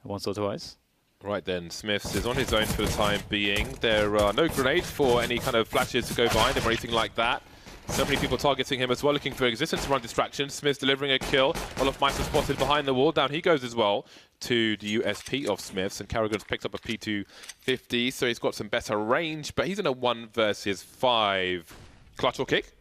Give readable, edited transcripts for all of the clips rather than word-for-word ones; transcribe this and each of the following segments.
once or twice. Right then, Smiths is on his own for the time being. There are no grenades for any kind of flashes to go behind him or anything like that. So many people targeting him as well, looking for existence to run distraction. Smiths delivering a kill. Olofmeister spotted behind the wall. Down he goes as well to the USP of Smiths. And Carrigan's picked up a P250, so he's got some better range, but he's in a 1 versus 5. Clutch or kick?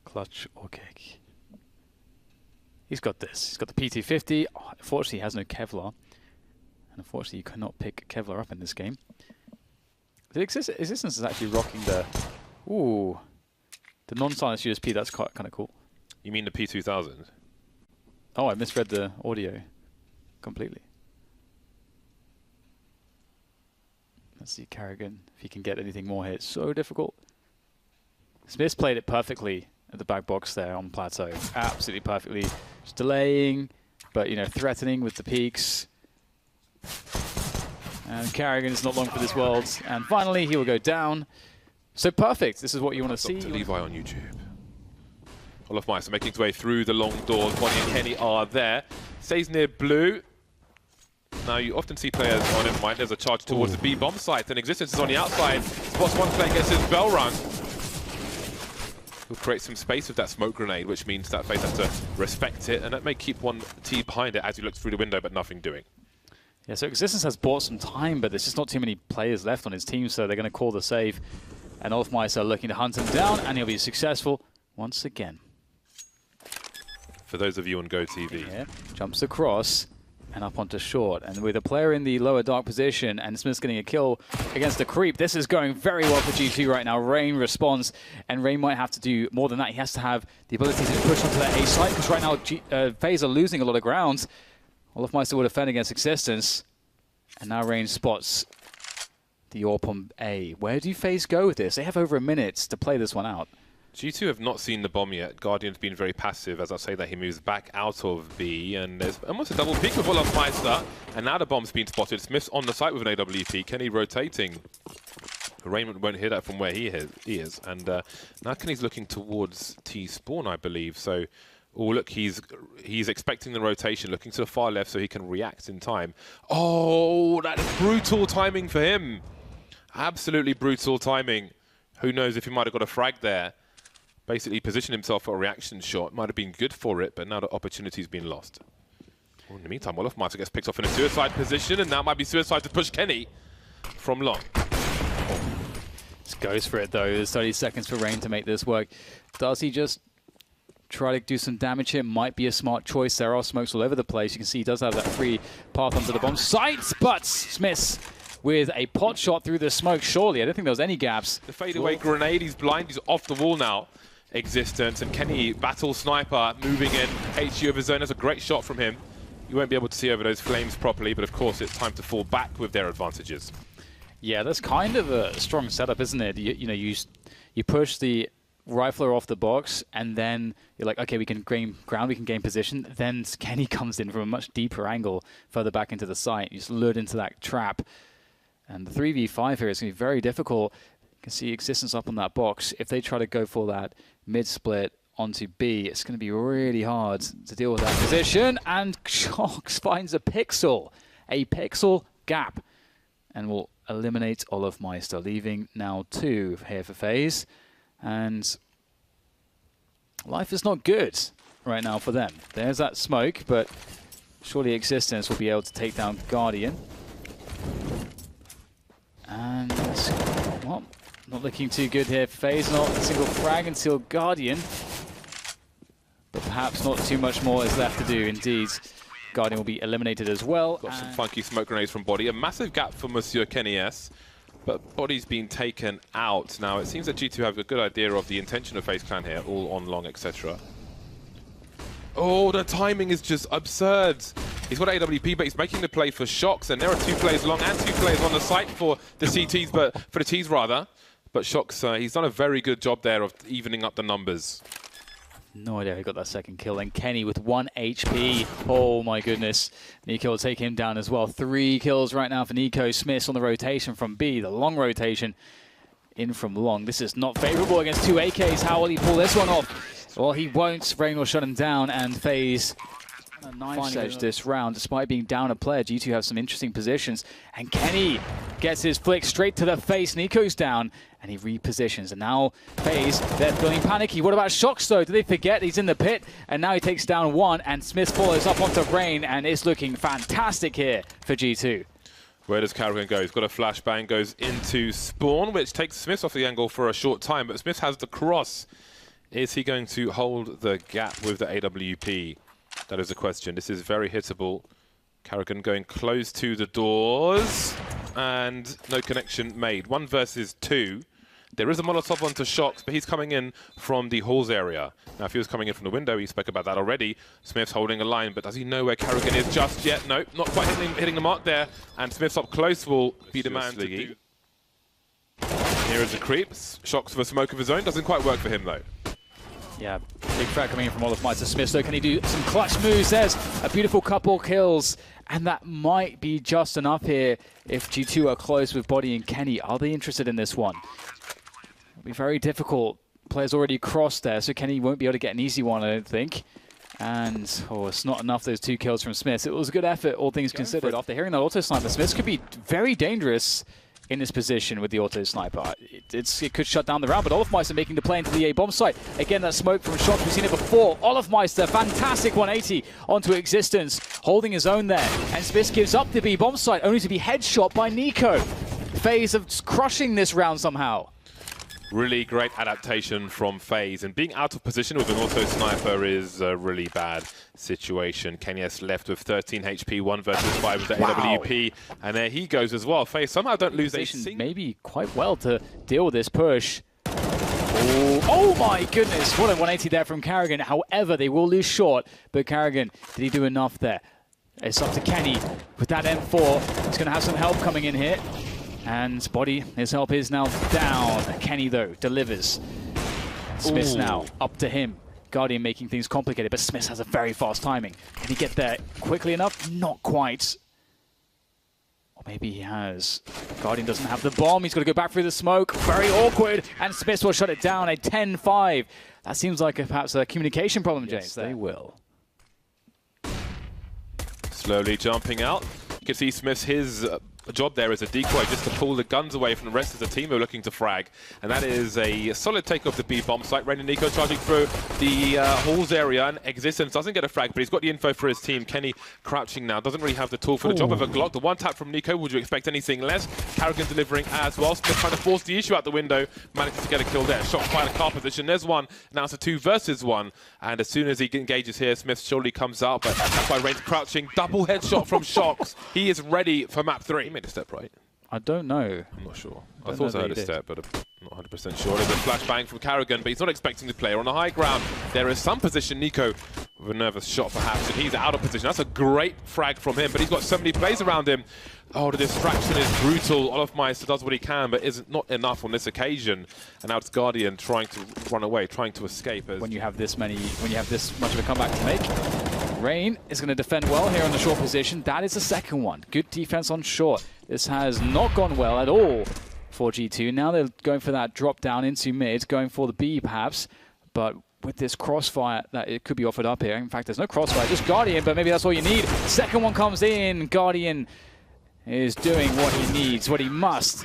Clutch or kick. He's got this. He's got the P250. Oh, unfortunately, he has no Kevlar. And unfortunately, you cannot pick Kevlar up in this game. The Existence is actually rocking the... Ooh. The non-silenced USP, that's quite kind of cool. You mean the P2000? Oh, I misread the audio completely. Let's see Carrigan, if he can get anything more here. It's so difficult. Smith's played it perfectly at the back box there on Plateau. Absolutely perfectly. Just delaying, but, you know, threatening with the peaks. And Carrigan is not long for this world. And finally, he will go down. So perfect. This is what you want to see. Dr. Levi on YouTube. Olofmeister making his way through the long doors. Bonnie and Kenny are there. Stays near blue. Now you often see players on in mind. There's a charge towards the B bomb site, and Existence is on the outside. Spots one player, gets his bell rung. He'll create some space with that smoke grenade, which means that FaZe has to respect it, and that may keep one team behind it as he looks through the window, but nothing doing. Yeah, so Existence has bought some time, but there's just not too many players left on his team, so they're going to call the save. And Olofmeister looking to hunt him down, and he'll be successful once again. For those of you on GoTV. Yeah, jumps across and up onto short. And with a player in the lower dark position and Smith's getting a kill against the creep, this is going very well for G2 right now. Rain responds, and Rain might have to do more than that. He has to have the ability to push onto that A site, because right now FaZe are losing a lot of ground. Olofmeister will defend against Existence. And now Rain spots the AWP on A. Where do FaZe go with this? They have over a minute to play this one out. G2 have not seen the bomb yet. Guardian's been very passive, as I say that he moves back out of B, and there's almost a double peek with Olofmeister, and now the bomb's been spotted. Smith's on the site with an AWP. Kenny rotating. Raymond won't hear that from where he is. And now Kenny's looking towards T-spawn, I believe. So, oh look, he's expecting the rotation, looking to the far left so he can react in time. Oh, that's brutal timing for him. Absolutely brutal timing. Who knows if he might have got a frag there. Basically positioned himself for a reaction shot. Might have been good for it, but now the opportunity's been lost. Well, in the meantime, Olofmeister gets picked off in a suicide position, and that might be suicide to push Kenny from long. Just goes for it, though. There's 30 seconds for Rain to make this work. Does he just try to do some damage here? Might be a smart choice. There are smokes all over the place. You can see he does have that free path onto the bomb site, but Smiths with a pot shot through the smoke, surely. I don't think there was any gaps. The fadeaway grenade, he's blind, he's off the wall now. Existence, and Kenny, battle sniper, moving in, HU of his own. That's a great shot from him. You won't be able to see over those flames properly, but of course it's time to fall back with their advantages. Yeah, that's kind of a strong setup, isn't it? You know, you push the rifler off the box, and then you're like, okay, we can gain ground, we can gain position. Then Kenny comes in from a much deeper angle, further back into the site. You just lured into that trap. And the 3v5 here is going to be very difficult. You can see Existence up on that box. If they try to go for that mid-split onto B, it's going to be really hard to deal with that position. And Shocks finds a pixel gap, and will eliminate Olofmeister, leaving now 2 here for FaZe. And life is not good right now for them. There's that smoke, but surely Existence will be able to take down Guardian. And, well, not looking too good here. FaZe not a single frag until Guardian. But perhaps not too much more is left to do, indeed. Guardian will be eliminated as well. Got some funky smoke grenades from Body. A massive gap for Monsieur Kenny S. But Body's been taken out. Now, it seems that G2 have a good idea of the intention of FaZe Clan here, all on long, etc. Oh, the timing is just absurd. He's got AWP, but he's making the play for Shocks, and there are 2 players long and 2 players on the site for the CTs, but for the Ts rather. But Shocks, he's done a very good job there of evening up the numbers. No idea who got that second kill. And Kenny with 1 HP. Oh my goodness. Nico will take him down as well. 3 kills right now for Nico. Smiths on the rotation from B, the long rotation in from long. This is not favorable against 2 AKs. How will he pull this one off? Well, he won't. Rain will shut him down, and FaZe A knife edge this round, despite being down a player. G2 have some interesting positions, and Kenny gets his flick straight to the face. Nico's down, and he repositions. And now FaZe, they're feeling panicky. What about Shox though? Do they forget he's in the pit? And now he takes down one, and Smith follows up onto Rain, and it's looking fantastic here for G2. Where does Karrigan go? He's got a flashbang, goes into spawn, which takes Smith off the angle for a short time, but Smith has the cross. Is he going to hold the gap with the AWP? That is the question. This is very hittable. Karrigan going close to the doors, and no connection made. 1 versus 2. There is a Molotov onto Shox, but he's coming in from the halls area. Now, if he was coming in from the window, he spoke about that already. Smith's holding a line, but does he know where Karrigan is just yet? No, not quite hitting the mark there. And Smith's up close will be the man to do. Here is the creeps. Shox for smoke of his own. Doesn't quite work for him, though. Yeah, big threat coming in from Olofmeister. Smith, so can he do some clutch moves? There's a beautiful couple kills, and that might be just enough here if G2 are close with Body and Kenny. Are they interested in this one? It'll be very difficult. Players already crossed there, so Kenny won't be able to get an easy one, I don't think. And, it's not enough, those 2 kills from Smith. It was a good effort, all things considered. After hearing that auto sniper, Smith could be very dangerous in this position with the auto sniper. It could shut down the round, but Olofmeister making the play into the A bomb site. Again, that smoke from Shox, we've seen it before. Olofmeister, fantastic 180 onto Existence, holding his own there. And Smith gives up the B bomb site, only to be headshot by Nico. FaZe of crushing this round somehow. Really great adaptation from FaZe, and being out of position with an auto sniper is a really bad situation. Kenyes left with 13 HP, 1 versus 5 with the AWP, and there he goes as well. FaZe somehow don't lose a maybe quite well to deal with this push. Oh my goodness, what a 180 there from Karrigan. However, they will lose short, but Karrigan, did he do enough there? It's up to Kenny with that M4. He's going to have some help coming in here. And Body, his help is now down. Kenny, though, delivers. Smith now up to him. Guardian making things complicated, but Smith has a very fast timing. Can he get there quickly enough? Not quite. Or maybe he has. Guardian doesn't have the bomb. He's got to go back through the smoke. Very awkward. And Smith will shut it down. A 10-5. That seems like perhaps a communication problem, James. Yes, they will. Slowly jumping out. You can see Smith's job there as a decoy, just to pull the guns away from the rest of the team who are looking to frag. And that is a solid take of the B bomb site. Rain and Nico charging through the halls area, and Existence doesn't get a frag, but he's got the info for his team. Kenny crouching now, doesn't really have the tool for the job of a Glock. The one tap from Nico, would you expect anything less? Karrigan delivering as well. Smith trying to force the issue out the window, manages to get a kill there. Shot by the car position. There's one. Now it's a 2 versus 1. And as soon as he engages here, Smith surely comes out, but that's why Rain's crouching. Double headshot from Shox. He is ready for map 3. He made a step right. I don't know. I'm not sure. I thought I heard a step, but I'm not 100% sure. There's a flashbang from Karrigan, but he's not expecting the player on the high ground. There is some position. Nico with a nervous shot perhaps, and he's out of position. That's a great frag from him, but he's got so many plays around him. Oh, the distraction is brutal. Olofmeister does what he can, but isn't not enough on this occasion. And now it's Guardian trying to run away, trying to escape. When you have this much of a comeback to make, Rain is going to defend well here on the short position. That is the second one. Good defense on short. This has not gone well at all for G2. Now they're going for that drop down into mid, going for the B perhaps, but with this crossfire that it could be offered up here. In fact, there's no crossfire, just Guardian, but maybe that's all you need. Second one comes in. Guardian is doing what he needs, what he must,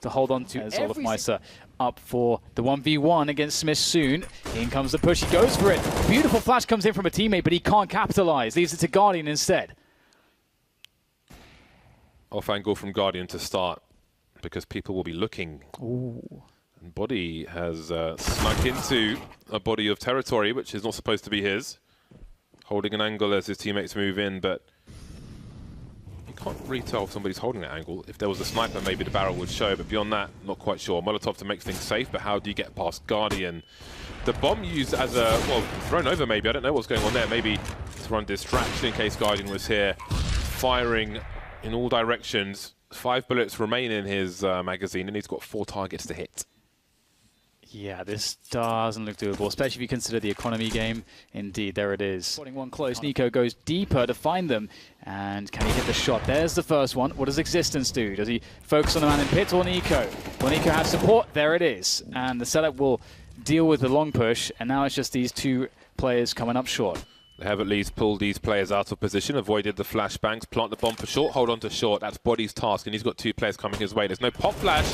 to hold on to. As Olofmeister up for the 1v1 against Smith soon. In comes the push, he goes for it. Beautiful flash comes in from a teammate, but he can't capitalize. Leaves it to Guardian instead. Off angle from Guardian to start, because people will be looking. Ooh. And Body has snuck into a body of territory, which is not supposed to be his. Holding an angle as his teammates move in, but you can't really tell if somebody's holding that angle. If there was a sniper, maybe the barrel would show, but beyond that, not quite sure. Molotov to make things safe, but how do you get past Guardian? The bomb used as a, well, thrown over maybe. I don't know what's going on there. Maybe to run distraction in case Guardian was here. Firing in all directions. 5 bullets remain in his magazine, and he's got 4 targets to hit. Yeah, this doesn't look doable, especially if you consider the economy game. Indeed, there it is. Spotting one close. Nico goes deeper to find them. And can he hit the shot? There's the first one. What does Existence do? Does he focus on the man in pit or Nico? Well, Nico has support. There it is. And the setup will deal with the long push. And now it's just these 2 players coming up short. They have at least pulled these players out of position, avoided the flashbangs, plant the bomb for short, hold on to short. That's Body's task, and he's got 2 players coming his way. There's no pop flash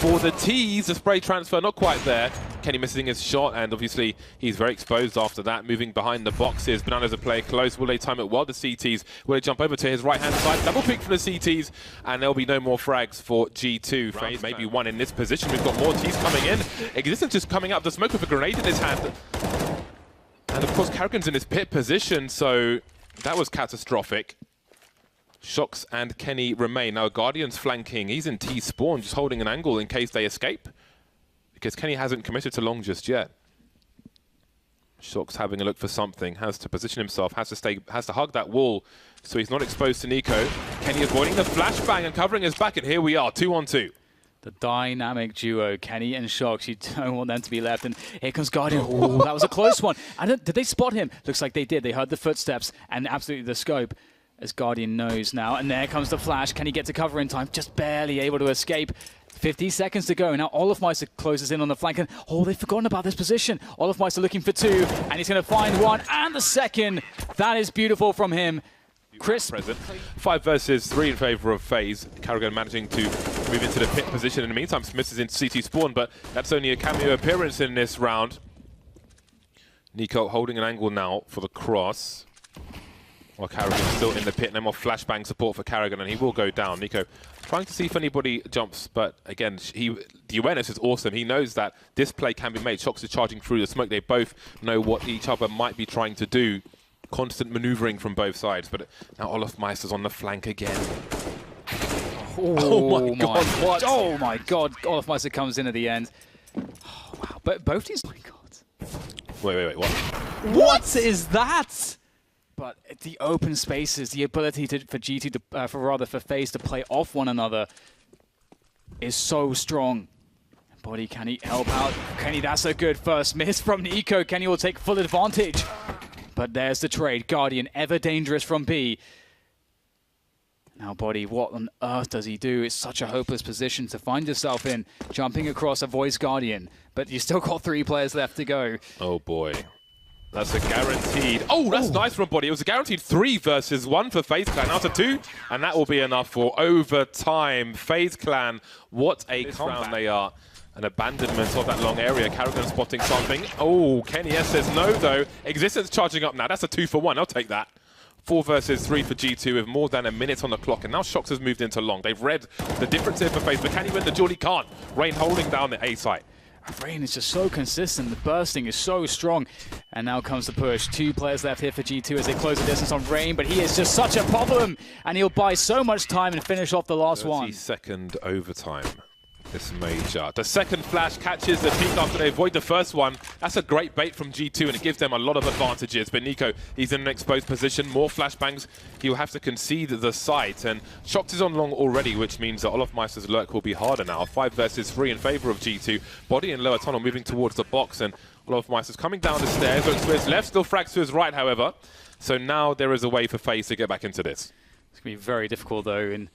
for the T's. The spray transfer not quite there. Kenny missing his shot, and obviously he's very exposed after that. Moving behind the boxes. Bananas are playing close. Will they time it well? The CTs. Will they jump over to his right-hand side? Double pick for the CTs, and there'll be no more frags for G2. FaZe maybe one in this position. We've got more T's coming in. Existence just coming up the smoke with a grenade in his hand. And of course, Karrigan's in his pit position, so that was catastrophic. Shox and Kenny remain. Now, Guardian's flanking. He's in T spawn, just holding an angle in case they escape. Because Kenny hasn't committed to long just yet. Shox having a look for something, has to position himself, has to hug that wall, so he's not exposed to Nico. Kenny avoiding the flashbang and covering his back, and here we are, 2-on-2. The dynamic duo, Kenny and Shox. You don't want them to be left. And here comes Guardian. Oh, that was a close one. Did they spot him? Looks like they did. They heard the footsteps and absolutely the scope, as Guardian knows now. And there comes the flash. Can he get to cover in time? Just barely able to escape. 50 seconds to go. Now Olofmeister closes in on the flank. And oh, they've forgotten about this position. Olofmeister looking for 2. And he's going to find 1 and the second. That is beautiful from him. Chris. Present. 5 versus 3 in favor of FaZe. Karrigan managing to move into the pit position. In the meantime, Smith is in CT spawn, but that's only a cameo appearance in this round. Nico holding an angle now for the cross. While Karrigan's still in the pit. No more flashbang support for Karrigan, and he will go down. Nico trying to see if anybody jumps, but again, the awareness is awesome. He knows that this play can be made. Shox is charging through the smoke. They both know what each other might be trying to do. Constant maneuvering from both sides, but now Olofmeister's on the flank again. Oh my god, what? Oh my god, Olofmeister comes in at the end. Oh, wow, but both these, oh my god. Wait, what? What is that? But the open spaces, the ability for G2 to, for FaZe to play off one another is so strong. Body, can he help out? Kenny, that's a good first miss from Nico. Kenny will take full advantage. But there's the trade. Guardian, ever dangerous from B. Now, Body, what on earth does he do? It's such a hopeless position to find yourself in. Jumping across avoids Guardian. But you still got 3 players left to go. Oh, boy. That's a guaranteed... Oh, that's nice from Body. It was a guaranteed 3 versus 1 for FaZe Clan. Now to 2, and that will be enough for overtime. FaZe Clan, what a comeback they are. An abandonment of that long area. Karrigan spotting something. Oh, Kenny S says no, though. Existence charging up now. That's a 2 for 1. I'll take that. 4 versus 3 for G2 with more than a minute on the clock. And now Shox has moved into long. They've read the difference here for FaZe, but can he win the duel? He can't. Rain holding down the A site. Rain is just so consistent. The bursting is so strong. And now comes the push. 2 players left here for G2 as they close the distance on Rain, but he is just such a problem. And he'll buy so much time and finish off the last one. 30-second overtime. This major. The second flash catches the peak after they avoid the first one. That's a great bait from G2, and it gives them a lot of advantages. But Nico, he's in an exposed position. More flashbangs. He'll have to concede the site. And Shox is on long already, which means that Olofmeister's lurk will be harder now. 5 versus 3 in favor of G2. Body in lower tunnel moving towards the box, and Olofmeister's coming down the stairs. Looks to his left, still frags to his right, however. So now there is a way for FaZe to get back into this. It's going to be very difficult, though, in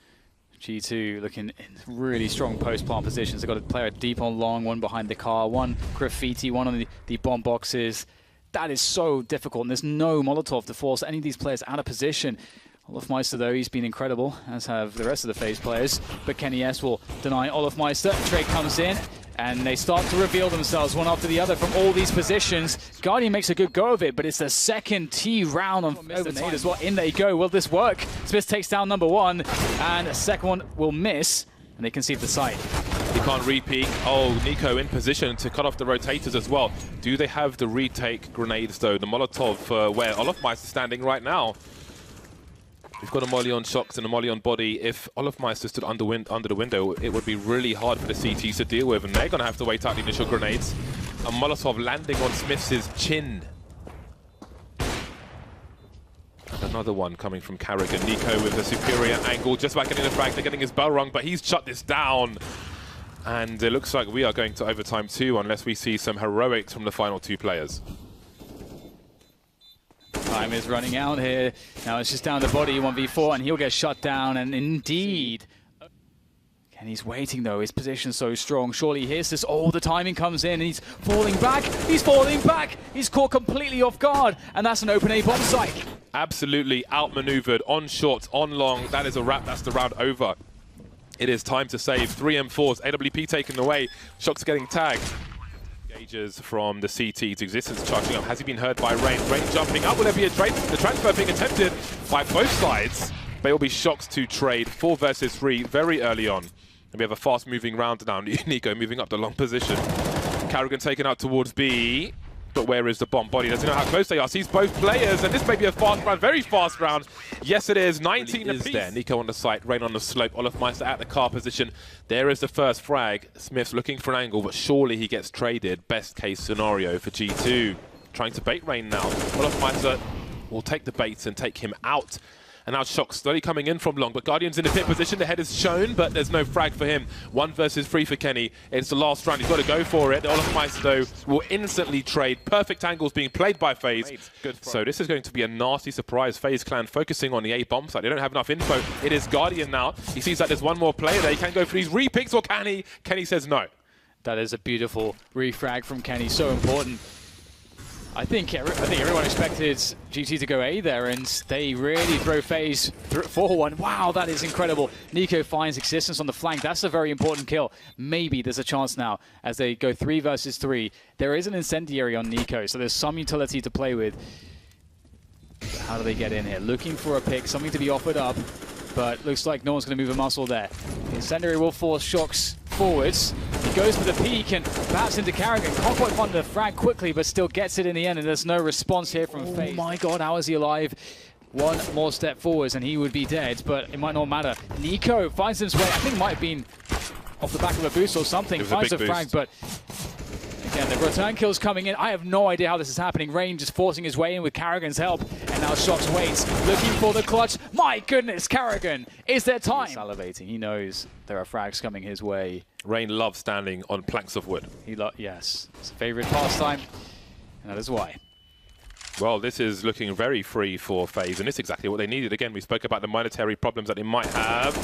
G2 looking in really strong post-plant positions. They've got a player deep on long, one behind the car, one graffiti, one on the bomb boxes. That is so difficult, and there's no Molotov to force any of these players out of position. Olofmeister, though, he's been incredible, as have the rest of the FaZe players. But Kenny S will deny Olofmeister. Trade comes in, and they start to reveal themselves one after the other from all these positions. Guardian makes a good go of it, but it's the second T round on overnight as well. In they go. Will this work? Smith takes down number 1, and the second one will miss, and they concede the site. He can't re-peek. Oh, Nico in position to cut off the rotators as well. Do they have the retake grenades, though? The Molotov where Olofmeister's standing right now. We've got a molly on Shox and a molly on Body. If Olofmeister stood under the window, it would be really hard for the CTs to deal with, and they're going to have to wait out the initial grenades. A Molotov landing on Smith's chin. And another one coming from Karrigan. Nico with a superior angle, just about getting the frag. They're getting his bell rung, but he's shut this down. And it looks like we are going to overtime too, unless we see some heroics from the final 2 players. Time is running out here. Now it's just down to Body, 1v4, and he'll get shut down. And indeed, And he's waiting though, his position's so strong. Surely he hears this, oh, the timing comes in and he's falling back. He's falling back. He's caught completely off guard. And that's an open A bomb site. Absolutely outmaneuvered on short, on long. That is a wrap. That's the round over. It is time to save. 3 M4s. AWP taken away. Shox getting tagged. Engages from the CT's existence charging up. Has he been heard by Rain? Rain jumping up. Will there be a trade? The transfer being attempted by both sides. But it will be Shox to trade 4 versus 3 very early on. And we have a fast-moving round now. Nico moving up the long position. Carrigan taken out towards B. But where is the bomb body? Doesn't know how close they are. Sees both players, and this may be a fast round, very fast round. Yes, it is. 19 apiece. There. Nico on the site, Rain on the slope. Olofmeister at the car position. There is the first frag. Smith's looking for an angle, but surely he gets traded. Best case scenario for G2. Trying to bait Rain now. Olofmeister will take the baits and take him out. And now Shox slowly coming in from long, but Guardian's in the pit position. The head is shown, but there's no frag for him. 1 versus 3 for Kenny. It's the last round. He's got to go for it. Olofmeister, though, will instantly trade. Perfect angles being played by FaZe. So this is going to be a nasty surprise. FaZe clan focusing on the A bomb site. They don't have enough info. It is Guardian now. He sees that there's one more player there. He can go for these repicks, or can he? Kenny says no. That is a beautiful refrag from Kenny. So important. I think everyone expected GT to go A there, and they really throw FaZe for one. Wow, that is incredible. Nico finds existence on the flank. That's a very important kill. Maybe there's a chance now as they go 3 versus 3. There is an incendiary on Nico, so there's some utility to play with. How do they get in here? Looking for a pick, something to be offered up, but looks like no one's going to move a muscle there. The incendiary will force Shox forwards. He goes for the peak and perhaps into Carrigan. Can't quite find the frag quickly, but still gets it in the end, and there's no response here from FaZe. Oh my god, how is he alive? One more step forwards and he would be dead, but it might not matter. Nico finds his way. I think it might have been off the back of a boost or something. Finds a frag, but again, the return kill's coming in. I have no idea how this is happening. Rain just forcing his way in with Carrigan's help. And now Shox waits, looking for the clutch. My goodness, Carrigan, is there time? He's salivating. He knows there are frags coming his way. Rain loves standing on planks of wood. Yes, it's a favorite pastime, and that is why. Well, this is looking very free for FaZe, and it's exactly what they needed. Again, we spoke about the monetary problems that they might have.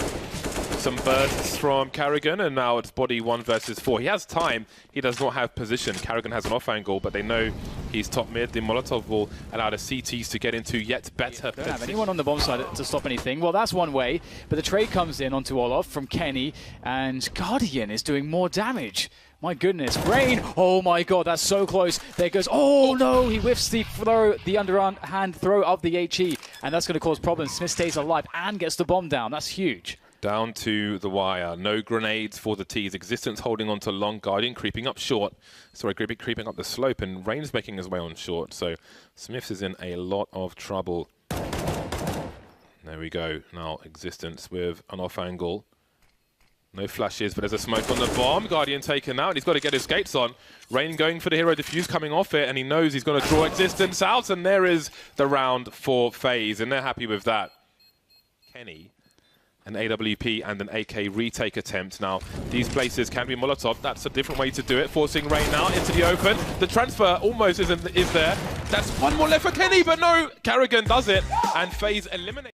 Some bursts from Carrigan, and now it's body 1 versus 4. He has time. He does not have position. Carrigan has an off angle, but they know he's top mid. The Molotov will allow the CTs to get into yet better position. Don't have anyone on the bomb side to stop anything. Well, that's one way, but the trade comes in onto Olof from Kenny, and Guardian is doing more damage. My goodness, Rain! Oh my god, that's so close. There goes, oh no, he whiffs the throw, the underhand throw of the HE, and that's going to cause problems. Smith stays alive and gets the bomb down. That's huge. Down to the wire. No grenades for the T's. Existence holding on to long. Guardian creeping up short. Sorry, creeping up the slope, and Rain's making his way on short. So Smiths is in a lot of trouble. There we go. Now Existence with an off angle. No flashes, but there's a smoke on the bomb. Guardian taken out, and he's got to get his skates on. Rain going for the hero diffuse, coming off it, and he knows he's going to draw Existence out, and there is the round for FaZe, and they're happy with that. Kenny, an AWP and an AK retake attempt. Now, these places can be Molotov. That's a different way to do it. Forcing Rain now into the open. The transfer almost is there. That's one more left for Kenny, but no, Carrigan does it, and FaZe eliminates.